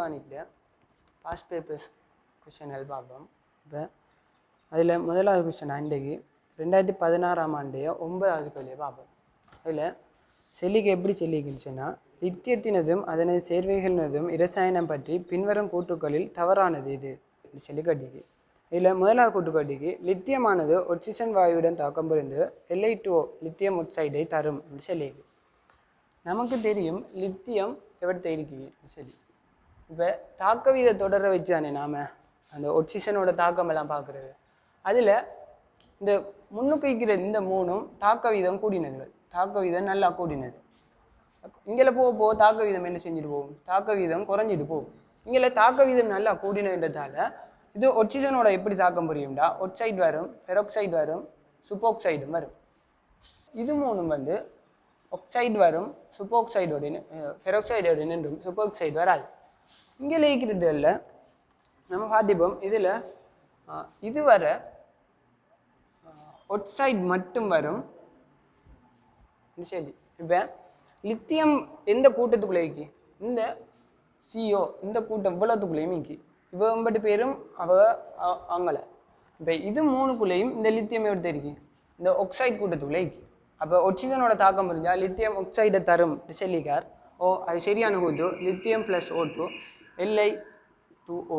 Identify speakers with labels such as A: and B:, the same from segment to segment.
A: இன்ஆர்கானிக்கில் past papers கொஷின்கள் பார்ப்போம். இப்போ அதில் முதலாவது கொஷின் அன்றைக்கு 2016ஆம் ஆண்டு 9வது கேள்வியை பார்ப்போம். அதில் செல்லிக்கு எப்படி செல்லிக்குச்சுன்னா, லித்தியத்தினதும் அதனது சேர்வைகளினதும் இரசாயனம் பற்றி பின்வரும் கூட்டுக்களில் தவறானது இது அப்படி சொல்லி கட்டிக்கு. இதில் முதலாவது கூட்டுக்கட்டிக்கு லித்தியமானது ஒட்சிசன் வாயுடன் தாக்கம் புரிந்து Li2O லித்தியம் ஒக்சைடை தரும் அப்படின்னு சொல்லியிருக்கு. நமக்கு தெரியும் லித்தியம் எவ்வளோ இருக்குது சரி. இப்போ தாக்க வீத தொடரை வச்சு தானே நாம் அந்த ஒட்சிசனோட தாக்கம் எல்லாம் பார்க்குறது. அதில் இந்த முன்னுக்கு வைக்கிற இந்த மூணும் தாக்க வீதம் கூடினதுகள். தாக்க வீதம் நல்லா கூடினது. இங்கே போக தாக்க வீதம் என்ன செஞ்சுட்டு போகும், தாக்க வீதம் குறைஞ்சிட்டு போகும். இங்கே தாக்க வீதம் நல்லா கூடினதுன்றதால இது ஒட்சிசனோட எப்படி தாக்கம் புரியும்டா, ஒக்சைடு வரும், ஃபெரோக்சைடு வரும், சூப்போக்சைடும் வரும். இது மூணும் ஆக்சைடு வரும், சூப்போக்சைடோட ஃபெரோக்சைடோட நின்றும் சூப்போக்சைடு வராது. இங்கே இருக்கிறது இல்லை நம்ம பார்த்திப்போம். இதில் இது வர ஒக்சைடு மட்டும் வரும். சரி, இப்போ லித்தியம் எந்த கூட்டத்துக்குள்ளே இருக்கு, இந்த CO இந்த கூட்டம் இவ்வளோத்துக்குள்ளேயும் இருக்கு. இவம்பட்டு பேரும் அவங்கள. இப்போ இது மூணுக்குள்ளேயும் இந்த லித்தியம் எப்படி இருக்கு, இந்த ஒக்சைடு கூட்டத்துக்குள்ளே இருக்கு. அப்போ ஒட்சிசனோட தாக்கம் புரிஞ்சால் லித்தியம் ஒக்சைடை தரும் சொல்லிக்கார். ஓ அது சரியான கூட்டு. லித்தியம் + O2 Li2O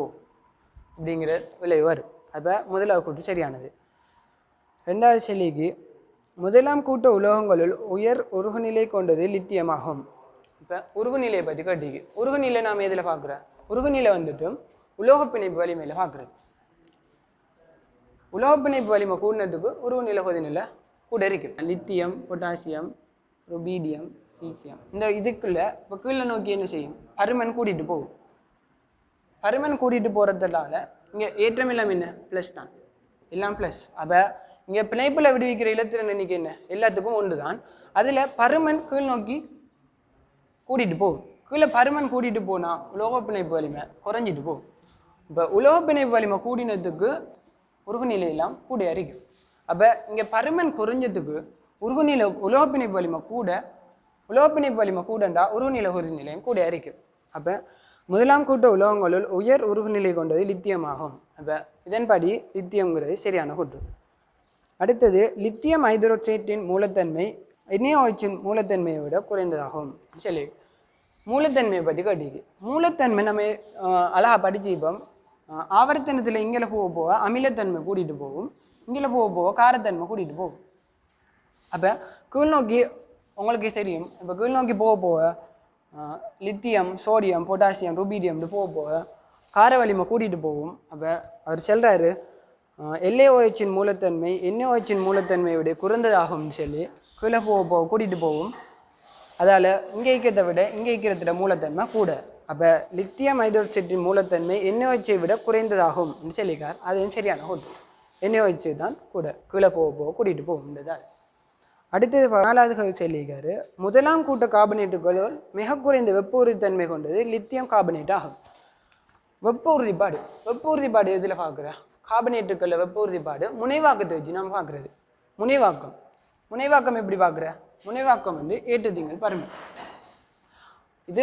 A: அப்படிங்கிற விளைவு வரும். அப்போ முதலாவது கூட்டு சரியானது. ரெண்டாவது செல்லிக்கு முதலாம் கூட்ட உலோகங்களுள் உயர் உருகுநிலை கொண்டது லித்தியமாகும். இப்போ உருகுநிலையை பற்றி கட்டிக்கு. உருகுநிலை நாம் எதில் பார்க்குறோம், உருகுநிலை வந்துட்டு உலோக பிணைப்பு வலிமையில் பார்க்குறது. உலோக பிணைப்பு வலிமை கூடினதுக்கு உருகுநிலை கொதிநிலை கூட இருக்கு. லித்தியம், பொட்டாசியம், ருபீடியம், சீசியம் இந்த இதுக்குள்ள இப்போ கீழே நோக்கி என்ன செய்யும், பருமன் கூட்டிகிட்டு போகும். பருமன் கூட்டிகிட்டு போகிறதுனால இங்கே ஏற்றம் எல்லாம் என்ன ப்ளஸ் தான், எல்லாம் ப்ளஸ். அப்போ இங்கே பிணைப்பில் விடுவிக்கிற இலத்திரன் எண்ணிக்கை என்ன எல்லாத்துக்கும் ஒன்று தான். அதில் பருமன் கீழ் நோக்கி கூட்டிகிட்டு போகும். கீழே பருமன் கூட்டிகிட்டு போனால் உலோக பிணைப்பு வலிமை குறைஞ்சிட்டு போகும். இப்போ உலோக பிணைப்பு வலிமை கூடினதுக்கு உருகுநிலையெல்லாம் கூட அறிக்கும். அப்போ இங்கே பருமன் குறைஞ்சதுக்கு உருகுநிலை உலோக பிணைப்பு வலிமை கூட, உலோக பிணைப்பு வலிமை கூடண்டா உருகுநிலை உருகுநிலையும் கூட அறிக்கும். அப்போ முதலாம் கூட்ட உலோகங்களுள் உயர் உருகுநிலை கொண்டது லித்தியமாகும். அப்போ இதன்படி லித்தியம்ங்கிறது சரியான கூட்டு. அடுத்தது லித்தியம் ஹைட்ரோக்சைட்டின் மூலத்தன்மை NaOHின் மூலத்தன்மையை விட குறைந்ததாகும். சரி, மூலத்தன்மையை பற்றி கட்டிக்கு. மூலத்தன்மை நம்ம அழகாக படிச்சுப்போம். ஆவர்த்தனத்தில் இங்கே போக அமிலத்தன்மை கூட்டிகிட்டு போகும், இங்கே போக காரத்தன்மை கூட்டிகிட்டு போகும். அப்போ கீழ்நோக்கி உங்களுக்கு தெரியும். இப்போ கீழ்நோக்கி போக லித்தியம், சோடியம், பொட்டாசியம், ருபீடியம் போக கார வலிமை கூட்டிகிட்டு போகும். அப்போ அவர் சொல்கிறாரு LaOHின் மூலத்தன்மை NaOHின் மூலத்தன்மையை விட குறைந்ததாகும்னு சொல்லி கீழே போக கூட்டிகிட்டு போகும். அதால் இங்கே இருக்கிறத விட இங்கே இருக்கிறத மூலத்தன்மை கூட. அப்போ லித்தியம் ஹைட்ரோக்சைட்டின் மூலத்தன்மை NaOHை விட குறைந்ததாகும் சொல்லிக்கார். அதுவும் சரியான கூட்டு. NaOH தான் கூட கீழே போக கூட்டிகிட்டு போகும்ன்றதால். அடுத்தது 4வது சொல்லிக்காரு முதலாம் கூட்ட கார்பனேட்டுகளுள் மிக குறைந்த வெப்ப உறுதித்தன்மை கொண்டது லித்தியம் கார்பனேட் ஆகும். வெப்ப உறுதிப்பாடு இதில் பார்க்குற கார்பனேட்டுகளில் வெப்ப உறுதிப்பாடு முனைவாக்கத்தை வச்சு நம்ம பார்க்குறது. முனைவாக்கம் எப்படி பார்க்குற, முனைவாக்கம் ஏற்றத்திங்கள் பருமன். இது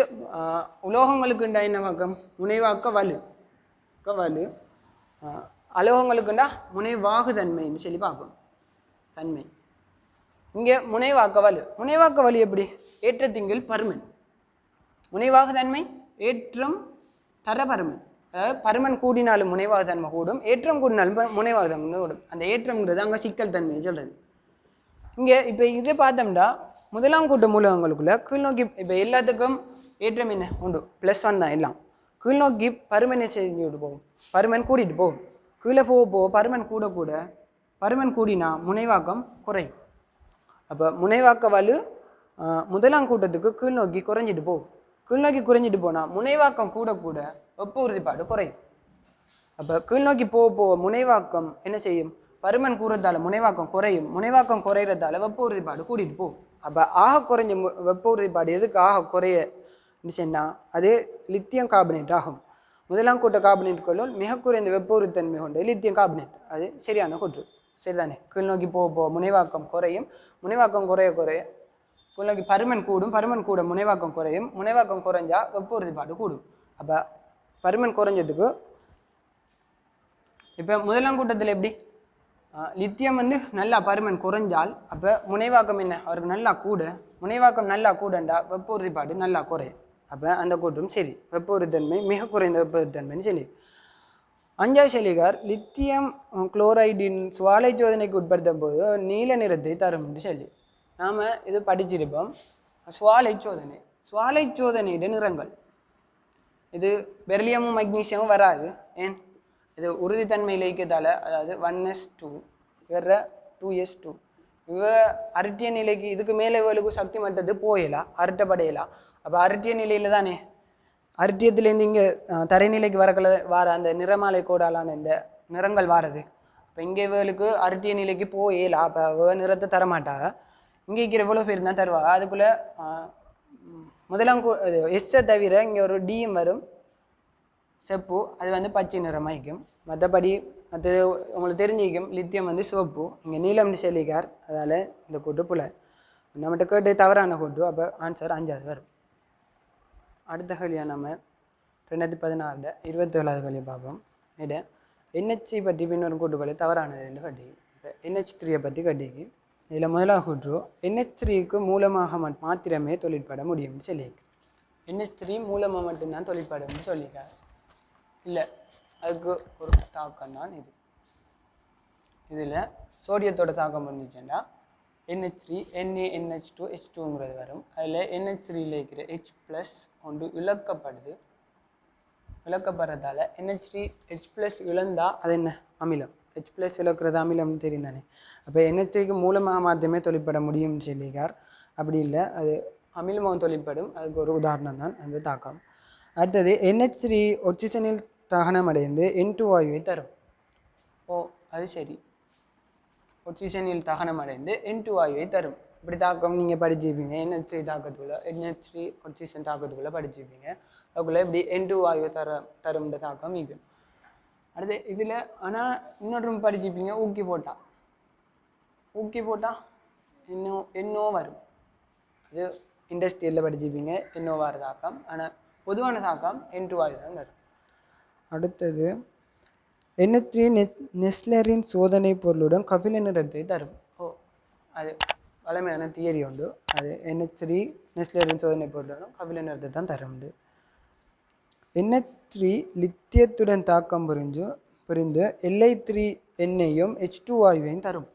A: உலோகங்களுக்குண்டா என்ன வாக்கம், முனைவாக்க வலு. அலோகங்களுக்குண்டா முனைவாகு தன்மைன்னு சொல்லி பார்ப்போம். தன்மை இங்கே முனைவாக்க வலு எப்படி, ஏற்றத்திங்கள் பருமன். முனைவாகு தன்மை ஏற்றம் தர பருமன். அதாவது பருமன் கூடினாலும் முனைவாகு தன்மை கூடும், ஏற்றம் கூடினாலும் முனைவாகு தன்மை கூடும். அந்த ஏற்றம்ங்கிறது அங்கே சிக்கல் தன்மையை சொல்கிறது. இங்கே இப்போ இதை பார்த்தோம்னா முதலாம் கூட்ட மூலகங்களுக்குள்ள கீழ்நோக்கி இப்போ எல்லாத்துக்கும் ஏற்றம் என்ன உண்டு, +1 தான் எல்லாம். கீழ்நோக்கி பருமனை செஞ்சுட்டு போகும், பருமன் கூட்டிகிட்டு போகும். கீழே போக பருமன் கூட பருமன் கூடினா முனைவாக்கம் குறையும். அப்போ முனைவாக்க வலு முதலாம் கூட்டத்துக்கு கீழ்நோக்கி குறைஞ்சிட்டு போகும். கீழ்நோக்கி குறைஞ்சிட்டு போனால் முனைவாக்கம் கூட வெப்ப உறுதிப்பாடு குறையும். அப்போ கீழ்நோக்கி போக முனைவாக்கம் என்ன செய்யும், பருமன் கூறத்தால் முனைவாக்கம் குறையும். முனைவாக்கம் குறைகிறதால வெப்ப உறுதிப்பாடு கூட்டிகிட்டு போகும். அப்போ ஆக குறைஞ்ச வெப்ப உறுதிப்பாடு எதுக்கு ஆக குறைய சொன்னால் அது லித்தியம் கார்பனேட் ஆகும். முதலாம் கூட்ட கார்பனேட்டுகளுள் மிக குறைந்த வெப்ப உறுதித்தன்மை கொண்ட லித்தியம் கார்பனேட். அது சரியான கூற்று. சரிதானே, கீழ்நோக்கி போக முனைவாக்கம் குறையும். முனைவாக்கம் குறைய கீழ்நோக்கி பருமன் கூட முனைவாக்கம் குறையும். முனைவாக்கம் குறைஞ்சா வெப்ப உறுதிப்பாடு கூடும். அப்போ பருமன் குறைஞ்சதுக்கு இப்போ முதலாம் கூட்டத்தில் எப்படி லித்தியம் வந்து நல்லா பருமன் குறைஞ்சால் அப்போ முனைவாக்கம் என்ன அவருக்கு நல்லா கூட முனைவாக்கம் நல்லா கூடண்டா வெப்ப உறுதிப்பாடு நல்லா குறையும் அப்போ அந்த கூட்டும் சரி வெப்ப உறுதித்தன்மை மிக குறைந்த வெப்ப உறுதித்தன்மைன்னு சொல்லி அஞ்சாவது சொல்லிக்கார் லித்தியம் குளோரைடின் சுவாலை சோதனைக்கு உட்படுத்தும் போது நீல நிறத்தை தரும்னு சொல்லி நாம் இது படிச்சிருப்போம் சுவாலை சோதனையிட நிறங்கள் இது பெர்லியமும் மக்னீசியமும் வராது ஏன் இது உறுதித்தன்மை இலக்கியத்தால் அதாவது 1s2 வேற 2s2 இவ அரட்டிய நிலைக்கு இதுக்கு மேலே இவளுக்கு சக்தி மட்டது போயலாம் அரட்டப்படையலாம் அப்போ அரட்டிய நிலையில் தானே அரட்டியத்துலேருந்து இங்கே தரைநிலைக்கு வர அந்த நிறமாலை கோடாலான இந்த நிறங்கள் வாரது இப்போ இங்கே இவளுக்கு அரட்டிய நிலைக்கு போயலாம் அப்போ நிறத்தை தரமாட்டாங்க இங்கே இருக்கிற எவ்வளோ பேர் தான் தருவாங்க அதுக்குள்ளே முதலாம் எஸ்ஸை தவிர இங்கே ஒரு டிஎம் வரும் செப்பு அது வந்து பச்சை நிறமாய்க்கும் மற்றபடி அது உங்களுக்கு தெரிஞ்சிக்கும் லித்தியம் வந்து சிவப்பு இங்கே நீலம் செல்லிக்கார் அதால் இந்த கூட்டு புல நம்மகிட்ட கேட்டு தவறான கூட்டு அப்போ ஆன்சர் 5வது வரும் அடுத்த கேள்வியாக நம்ம 2016 27வது கேள்வி பார்ப்போம் இதை NH3 பற்றி பின்னொரு கூட்டுக்களை தவறானதுன்னு கட்டி இப்போ NH3 பற்றி கட்டிக்கு இதில் முதலாக கூட்டு NH3க்கு மூலமாக மாத்திரமே தொழிற்பட முடியும்னு சொல்லியிருக்கு NH3 மூலமாக மட்டும்தான் தொழிற்படும்னு சொல்லியிருக்காரு இல்லை அதுக்கு ஒரு தாக்கம் தான் இது இதில் சோடியத்தோட தாக்கம் இருந்துச்சுன்னா NH3 NaNH2 H2ங்கிறது வரும் அதில் NH3யில் இருக்கிற H+ ஒன்று இழக்கப்படுறதால NH3 H+ இழந்தால் அது என்ன அமிலம் H+ இழக்கிறது அமிலம்னு தெரியும் தானே அப்போ NH3க்கு மூலமாக மாத்திரமே தொழிற்பட முடியும்னு சொல்லிக்கார் அப்படி இல்லை அது அமிலமாக தொழிற்படும் அதுக்கு ஒரு உதாரணம் தான் அந்த தாக்கம் அடுத்தது NH3 ஒட்சிஜனில் தகனமடைந்து N2 வாயுவை தரும் அது சரி ஒட்சிஜனில் தகனமடைந்து N2 வாயுவை தரும் இப்படி தாக்கம் நீங்கள் படிச்சுப்பீங்க NH3 தாக்கத்துக்குள்ள NH3 ஒட்சிஜன் தாக்கத்துக்குள்ளே படிச்சுப்பீங்க அதுக்குள்ளே இப்படி N2 வாயுவை தரும்ன்ற தாக்கம் இது அடுத்து இதில் ஆனால் இன்னொரு படிச்சுப்பீங்க ஊக்கி போட்டால் இன்னும் வரும் அது இண்டஸ்ட்ரியலில் படிச்சுப்பீங்க இன்னும் வர தாக்கம் ஆனால் பொதுவான தாக்கம் N2 வாயு தான் வரும் அடுத்தது NH3 நெஸ்லரின் சோதனை பொருளுடன் கபில நிறத்தை தரும் அது வளமையான தியரி உண்டு அது NH3 நெஸ்லரின் சோதனை பொருளுடன் கபில நிறத்தை தான் தரும்ண்டு NH3 லித்தியத்துடன் தாக்கம் புரிந்து Li3 எண்ணெயும் H2 வாயுவையும் தரும்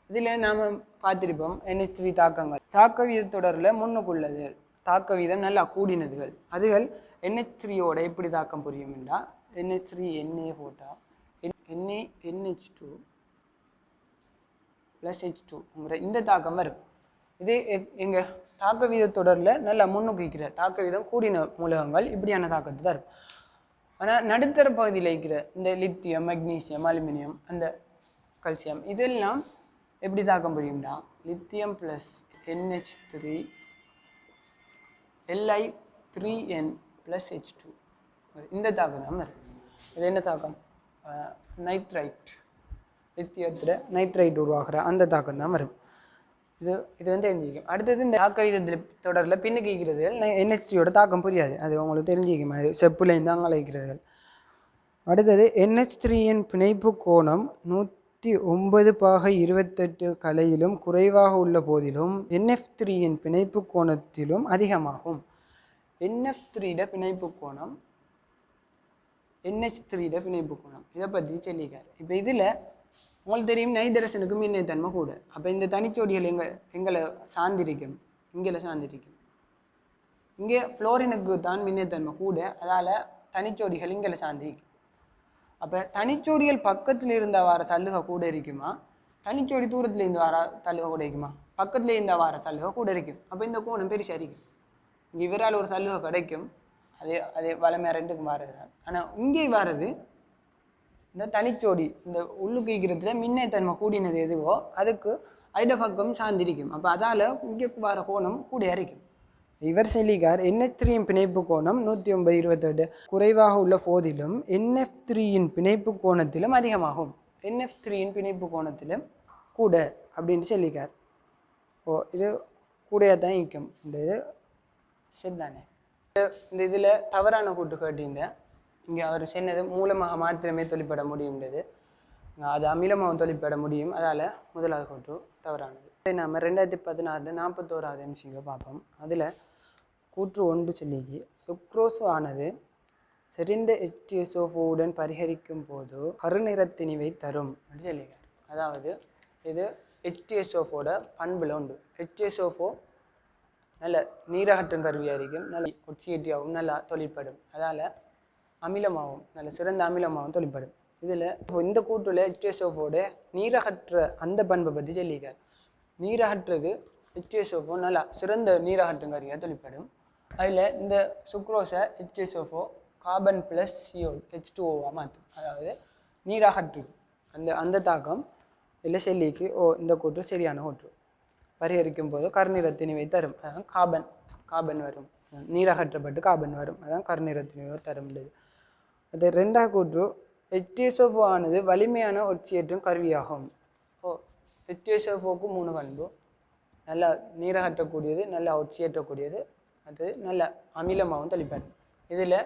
A: இதில் நாம் பார்த்துருப்போம் NH3 தாக்கங்கள் தாக்க வீதத்தொடரில் முன்னுக்குள்ளது தாக்க வீதம் நல்லா கூடினதுகள் அதுகள் NH3யோட எப்படி தாக்கம் புரியும்னா NH3 Na போட்டால் NH2 + H2 இந்த தாக்கம் வரும் இது எங்கள் தாக்க வீதத்தொடரில் நல்லா முன்னுக்கு தாக்க வீதம் கூடின மூலகங்கள் இப்படியான தாக்கத்தை தரும் ஆனால் நடுத்தர பகுதியில் இருக்கிற இந்த லித்தியம் மக்னீசியம் அலுமினியம் அந்த கல்சியம் இதெல்லாம் எப்படி தாக்கம் புரியும்னா லித்தியம் + NH3 Li3n + H2 இந்த தாக்கம் தான் வரும் இது என்ன தாக்கம் நைட்ரைட் லித்தியத்தில் நைட்ரைட் உருவாகிற அந்த தாக்கம் தான் வரும் இது வந்து தெரிஞ்சிக்கும் அடுத்தது இந்த தாக்க வீதத்தில் தொடரில் பின்னுக்கு இருக்கிறது NH3யோட தாக்கம் புரியாது அது உங்களுக்கு தெரிஞ்சிக்கும் அது செப்புலேருந்து அங்கே இருக்கிறது அடுத்தது NH3 பிணைப்பு கோணம் 109/28 கலையிலும் குறைவாக உள்ள போதிலும் NF3 பிணைப்பு கோணத்திலும் அதிகமாகும் NF3 பிணைப்பு கோணம் NH3 பிணைப்பு கோணம் இதை பற்றி சொல்லிக்கார் இப்போ இதில் உங்களுக்கு தெரியும் நைதரசனுக்கு மின்னைத்தன்மை கூட அப்போ இந்த தனிச்சோடிகள் எங்களை சார்ந்திருக்கும் இங்கே ஃப்ளோரினுக்கு தான் மின்னைத்தன்மை கூட அதால் தனிச்சோடிகள் இங்கே சார்ந்திருக்கும் அப்போ தனிச்சோடிகள் பக்கத்தில் இருந்த வார தள்ளுக கூட இருக்குமா தனிச்சோடி தூரத்தில் இருந்து வர தள்ளுக கூட இருக்குமா பக்கத்தில் இருந்த வார தள்ளுக கூட இருக்கும் அப்போ இந்த கோணம் பெருசாக இருக்கும் இங்கே இவரால் ஒரு தள்ளுக கிடைக்கும் அதே வளமையாக ரெண்டுக்கும் வாரது தான் ஆனால் இங்கே வாரது இந்த தனிச்சோடி இந்த உள்ளுக்கு இருக்கிறதுல மின்னைத்தன்மை கூடினது எதுவோ அதுக்கு ஐட பக்கம் சார்ந்திருக்கும் அப்போ அதால் இங்கே வர கோணம் கூட இருக்கும் இவர் சொல்லிக்கார் NH3 பிணைப்பு கோணம் 109/28 குறைவாக உள்ள போதிலும் NF3 பிணைப்பு கோணத்திலும் அதிகமாகும் NF3 பிணைப்பு கோணத்திலும் கூட அப்படின்னு சொல்லிக்கார் இது கூடையாக தான் இருக்கும் இந்த இது சரி தானே இந்த இதில் தவறான கூட்டு கேட்டீங்க. இங்கே அவர் சொன்னது மூலமாக மாத்திரமே தொழிற்பட முடியும்ன்றது. அது அமிலமாகவும் தொழிற்பட முடியும். அதால் முதலாவது கூற்று தவறானது. நம்ம 2016 41வது MCQ பார்ப்போம். அதில் கூற்று 1 சொல்லிக்கு சுக்ரோஸ் ஆனது செறிந்த H2SO4 பரிகரிக்கும் போது கருநிறத்திணிவை தரும் அப்படின்னு சொல்லியிருக்கார். அதாவது இது H2SO4 பண்பில் உண்டு. H2SO4 நல்ல நீரகற்றும் கருவியாக இருக்கும், நல்ல ஒட்சியேட்டியாகவும் நல்லா தொழிற்படும். அதால் அமிலமாகவும் நல்ல சிறந்த அமிலமாகவும் தொழிற்படும். இதில் இந்த கூற்றில் H2SO4 நீரகற்ற அந்த பண்பை பற்றி சொல்லியிருக்கார். நீரகற்றது H2SO4 நல்லா சிறந்த நீரகற்றும் கருவியாக தொழிற்படும். அதில் இந்த சுக்ரோஸை H2SO4 carbon plus CO H2O மாற்றும். அதாவது நீரகற்று அந்த தாக்கம் இல்லை செல்லிக்கு இந்த கூற்று சரியான கூற்று. பரிகரிக்கும் போது கருநிறத்திணிவை தரும். அதான் கார்பன் வரும், நீரகற்றப்பட்டு கார்பன் வரும். அதான் கருநிறத்திணிவை தரும். அது 2வது கூற்று H2SO4 ஆனது வலிமையான ஒட்சியேற்றும் கருவியாகும். H2SO4க்கு 3 பண்பு. நல்லா நீரகற்றக்கூடியது, நல்லா ஒட்சியேற்றக்கூடியது, அது நல்ல அமிலமாகவும் தொழிற்படும். இதில்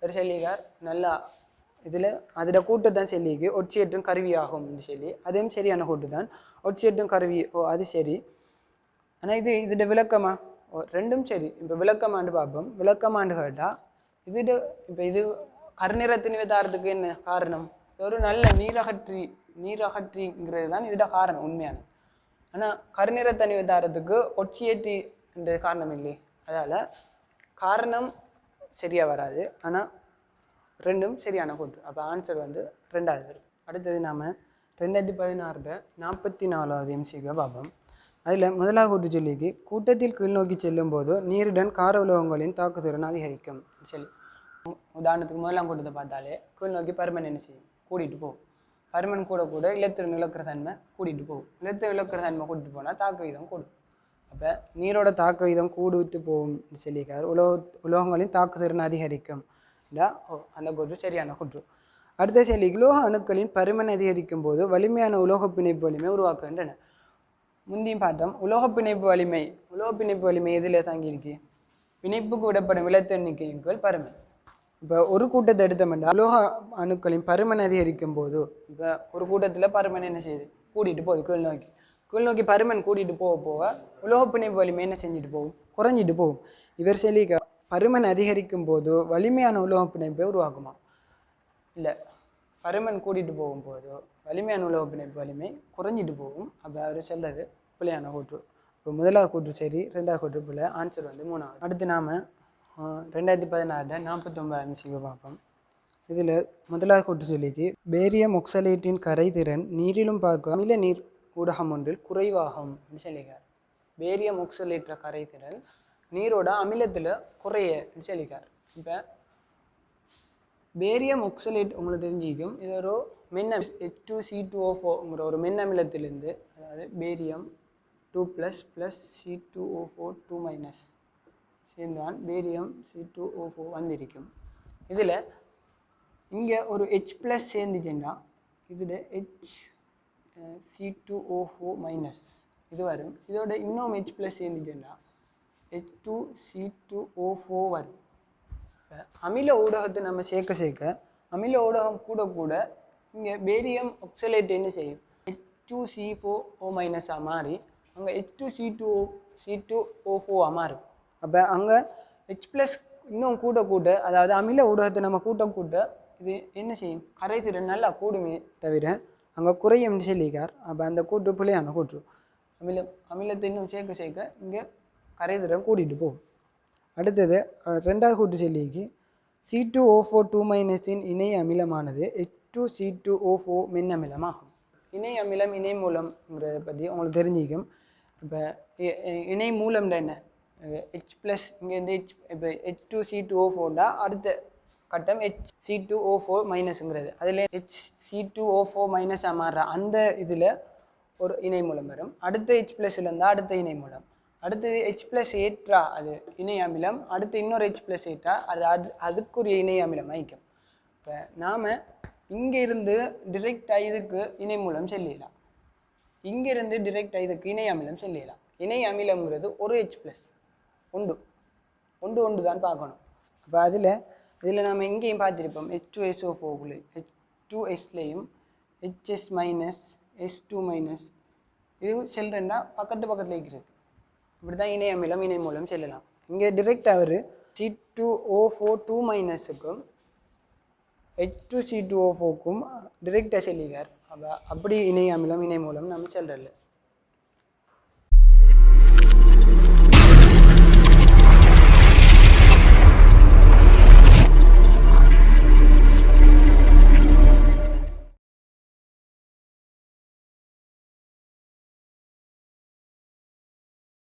A: ஒரு சொல்லிக்கார் நல்லா இதில் அதோட கூட்டு தான் சொல்லிக்கு ஒட்சியேற்றும் கருவியாகும் சொல்லி, அதுவும் சரியான கூட்டு தான். ஒட்சியேற்றும் கருவி அது சரி. ஆனால் இதோட விளக்கமா ரெண்டும் சரி. இப்போ விளக்கமாண்டு பார்ப்போம். விளக்கமாண்டு கேட்டால் இப்போ இது கருநிறத்திணிவை தாரத்துக்கு என்ன காரணம்? ஒரு நல்ல நீரகற்றிங்கிறது தான் இதோட காரணம் உண்மையானது. ஆனால் கருநிறத்தணிவை தாரத்துக்கு ஒட்சியேற்றி என்ற காரணம் இல்லை. அதால் காரணம் சரியாக வராது. ஆனால் ரெண்டும் சரியான கூற்று. அப்போ ஆன்சர் 2வது. அடுத்தது நாம் 2016 44வது MCQ பார்ப்போம். அதில் முதலாவது கூற்று சொல்லிக்கு கூட்டத்தில் கீழ்நோக்கி செல்லும் போது நீருடன் கார உலோகங்களின் தாக்குதிறன் அதிகரிக்கும் சொல்லி. உதாரணத்துக்கு முதலாம் கூட்டத்தை பார்த்தாலே கீழ்நோக்கி பருமன் என்ன செய்யும்? கூட்டிகிட்டு போகும். பருமன் கூட இலத்திரன் இழக்கிற தன்மை கூட்டிகிட்டு போகும். இலத்திரன் இழக்கிற தன்மை கூட்டிகிட்டு போனால் தாக்க வீதம் கூடும். அப்போ நீரோட தாக்க வீதம் கூடுவிட்டு போகும் சொல்லிக்கார். உலோகங்களின் தாக்குதிறன் அதிகரிக்கும். அந்த கூற்று சரியான கூற்று. அடுத்த சொல்லி உலோக அணுக்களின் பருமன் அதிகரிக்கும் போது வலிமையான உலோக பிணைப்பு வலிமை உருவாக்குகின்றன. முந்தியும் பார்த்தோம். உலோக பிணைப்பு வலிமை எதில் தங்கியிருக்கு? பிணைப்புக்கு விடப்படும் இலத்தெண்ணிக்கைகள் பருமன். இப்போ ஒரு கூட்டத்தை எடுத்தோம்னா உலோக அணுக்களின் பருமன் அதிகரிக்கும் போது இப்போ ஒரு கூட்டத்தில் பருமன் என்ன செய்யுது? கூட்டிகிட்டு போகுது. கீழ்நோக்கி பருமன் கூட்டிகிட்டு போக உலோக பிணைப்பு வலிமை என்ன செஞ்சுட்டு போகும்? குறைஞ்சிட்டு போகும். இவர் சொல்லிக்க பருமன் அதிகரிக்கும் போது வலிமையான உலோக பிணைப்பை உருவாக்குமா? இல்லை, பருமன் கூட்டிகிட்டு போகும்போது வலிமையான உலோக பிணைப்பு வலிமை குறைஞ்சிட்டு போகும். அப்போ அவர் சொல்றது பிள்ளையான கூற்று. இப்போ முதலாவது கூற்று சரி, 2வது கூற்று பிள்ளை. ஆன்சர் 3வது. அடுத்து நாம் 2016 49 MCQ பார்ப்போம். இதில் முதலாவது கூற்று சொல்லிக்கு பேரியம் ஒக்சலேட்டின் கரைதிறன் நீரிலும் பார்க்க அமில நீர் ஊடகம் ஒன்றில் குறைவாகும் சொல்லிக்கார். பேரியம் ஒக்சலேற்ற கரைதிறன் நீரோட அமிலத்தில் குறைய சொல்லிக்கார். இப்போ பேரியம் ஒக்சலேட் உங்களுக்கு தெரிஞ்சிக்கும். இது ஒரு மென் H2C2O4ங்கிற ஒரு மென் அமிலத்திலிருந்து, அதாவது பேரியம் 2+ C2O4 2- சேர்ந்தான் பேரியம் C2O4 வந்திருக்கும். இதில் இங்கே ஒரு H+ சேர்ந்துச்சுன்னா இதில் C2O4- இது வரும். இதோட இன்னும் H+ சேர்ந்துச்சுன்னா H2C2O4 வரும். அமில ஊடகத்தை நம்ம சேர்க்க அமில ஊடகம் கூட இங்கே பேரியம் ஒக்சலேட் என்ன செய்யும்? H2C4O- மாறி அங்கே H2C2O4 மாறும். அப்போ அங்கே H+ இன்னும் கூட அதாவது அமில ஊடகத்தை நம்ம கூட்ட இது என்ன செய்யும்? கரைதிறன் நல்லா கூடுமே தவிர அங்கே குறையும் சொல்லிக்கார். அப்போ அந்த கூற்று பிள்ளையான கூற்று. அமிலத்தை இன்னும் சேர்க்க இங்கே கரைதிறன் கூட்டிகிட்டு போகும். அடுத்தது 2வது கூற்று சொல்லிக்கு C2O4 2- இணை அமிலமானது H2C2O4 மென் அமிலமாகும். இணை அமிலம் இணை மூலம்ங்கிறத பற்றி உங்களுக்கு தெரிஞ்சிக்கும். இப்போ இணை மூலம்னா என்ன? H+ இங்கேருந்து இப்போ H2C2O4 அடுத்த கட்டம் HC2O4-ங்கிறது. அதில் HC2O4- மாறுற அந்த இதில் ஒரு இணை மூலம் வரும். அடுத்த H+ இருந்தால் அடுத்த இணை மூலம். அடுத்தது H+ ஏற்றா அது இணை அமிலம். அடுத்து இன்னொரு H+ ஏற்றா அதுக்குரிய இணை அமிலம் ஆயிக்கும். இப்போ நாம் இங்கேருந்து டிரெக்டாக இதுக்கு இணை மூலம் செல்லலாம். இங்கேருந்து டிரெக்டாக இதுக்கு இணை அமிலம் செல்லலாம். இணை அமிலம்ங்கிறது ஒரு H+ ஒன்று தான் பார்க்கணும். அப்போ இதில் நாம் எங்கேயும் பார்த்துருப்போம் H2SO4குள்ளே H2Sலையும் HS மைனஸ் S2 மைனஸ் இது செல்றேன்னா பக்கத்தில் இருக்கிறது. இப்படி தான் இணை அமிலம் இணை மூலம் செல்லலாம். இங்கே டிரெக்டாக ஒரு C2O4 2 மைனஸுக்கும் H2C2O4க்கும் டிரெக்டாக செல்லிக்கார். அப்படி இணை அமிலம் இணை மூலம் நம்ம செல்றல.